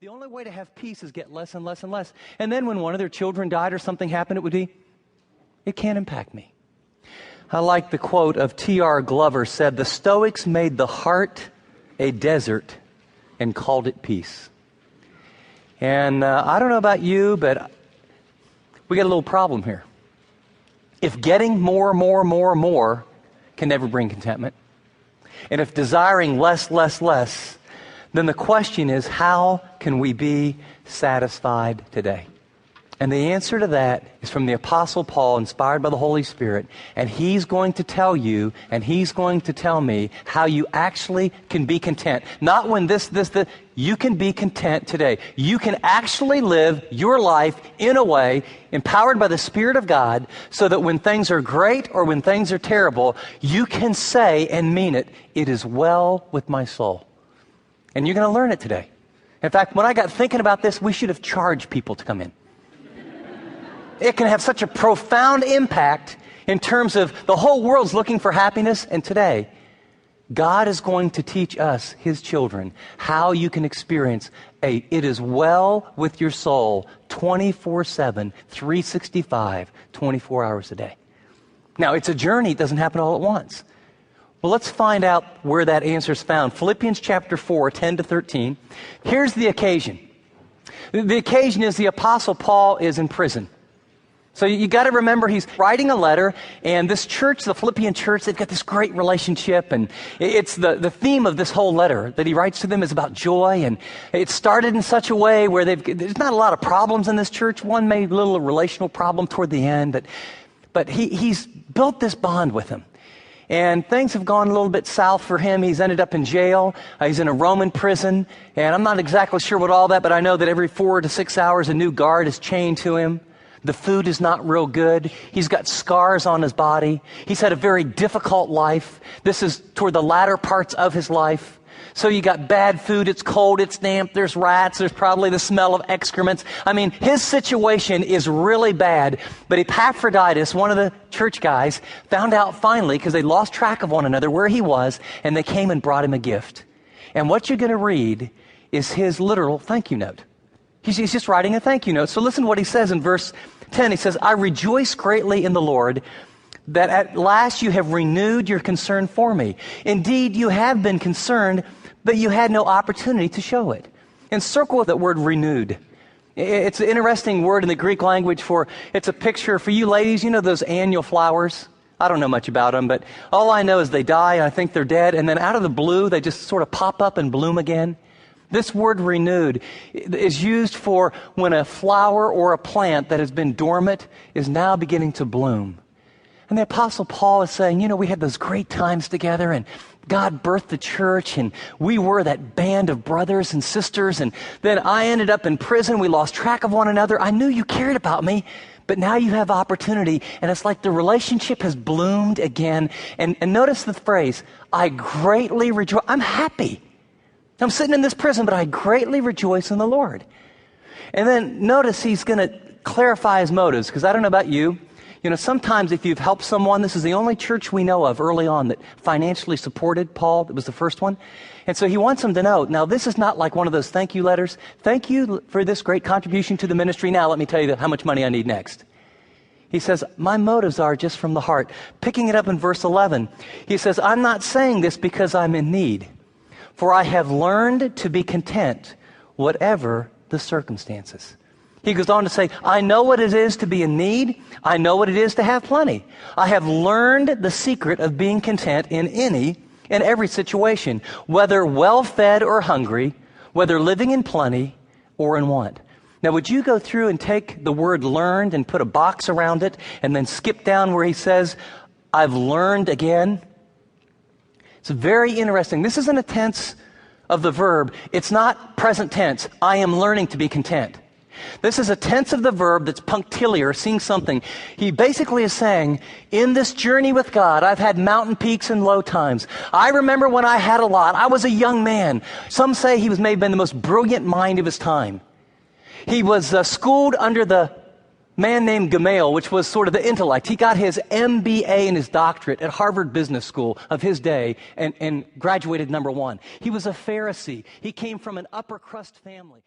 The only way to have peace is get less and less and less. And then when one of their children died or something happened, it would be, it can't impact me. I like the quote of T.R. Glover said, "The Stoics made the heart a desert and called it peace." And I don't know about you, but we got a little problem here. If getting more can never bring contentment, and if desiring less, then the question is, how can we be satisfied today? And the answer to that is from the Apostle Paul, inspired by the Holy Spirit. And he's going to tell you, and he's going to tell me, how you actually can be content. Not when you can be content today. You can actually live your life in a way empowered by the Spirit of God, so that when things are great or when things are terrible, you can say and mean it, "It is well with my soul." And you're going to learn it today. In fact, when I got thinking about this, we should have charged people to come in. It can have such a profound impact in terms of the whole world's looking for happiness. And today, God is going to teach us, His children, how you can experience it is well with your soul 24/7, 365, 24 hours a day. Now, it's a journey. It doesn't happen all at once. Well, let's find out where that answer is found. Philippians chapter 4, 10 to 13. Here's the occasion. The occasion is the Apostle Paul is in prison. So you got to remember, he's writing a letter, and this church, the Philippian church, they've got this great relationship, and it's the theme of this whole letter that he writes to them is about joy, and it started in such a way where there's not a lot of problems in this church. One maybe a little relational problem toward the end, but he's built this bond with them. And things have gone a little bit south for him. He's ended up in jail. He's in a Roman prison, and I'm not exactly sure what all that, but I know that every 4 to 6 hours a new guard is chained to him. The food is not real good. He's got scars on his body. He's had a very difficult life. This is toward the latter parts of his life. So you got bad food, it's cold, it's damp, there's rats, there's probably the smell of excrements. I mean, his situation is really bad. But Epaphroditus, one of the church guys, found out finally, because they lost track of one another, where he was, and they came and brought him a gift. And what you're going to read is his literal thank you note. He's just writing a thank you note. So listen to what he says in verse 10. He says, "I rejoice greatly in the Lord that at last you have renewed your concern for me. Indeed, you have been concerned, but you had no opportunity to show it." And circle that word renewed. It's an interesting word in the Greek language it's a picture for you ladies. You know those annual flowers? I don't know much about them, but all I know is they die, and I think they're dead, and then out of the blue, they just sort of pop up and bloom again. This word renewed is used for when a flower or a plant that has been dormant is now beginning to bloom. And the Apostle Paul is saying, we had those great times together, and God birthed the church, and we were that band of brothers and sisters, and then I ended up in prison. We lost track of one another. I knew you cared about me, but now you have opportunity, and it's like the relationship has bloomed again. And notice the phrase, "I greatly rejoice." I'm happy. I'm sitting in this prison, but I greatly rejoice in the Lord. And then notice he's going to clarify his motives, because I don't know about you. Sometimes if you've helped someone, this is the only church we know of early on that financially supported Paul. That was the first one. And so he wants them to know, now this is not like one of those thank you letters. Thank you for this great contribution to the ministry. Now let me tell you how much money I need next. He says, my motives are just from the heart. Picking it up in verse 11, he says, "I'm not saying this because I'm in need. For I have learned to be content, whatever the circumstances." He goes on to say, "I know what it is to be in need. I know what it is to have plenty. I have learned the secret of being content in any and every situation, whether well-fed or hungry, whether living in plenty or in want." Now, would you go through and take the word learned and put a box around it and then skip down where he says, "I've learned again"? It's very interesting. This isn't a tense of the verb. It's not present tense. I am learning to be content. This is a tense of the verb that's punctiliar, seeing something. He basically is saying, in this journey with God, I've had mountain peaks and low times. I remember when I had a lot. I was a young man. Some say he may have been the most brilliant mind of his time. He was schooled under the man named Gamaliel, which was sort of the intellect. He got his MBA and his doctorate at Harvard Business School of his day and graduated number 1. He was a Pharisee. He came from an upper crust family.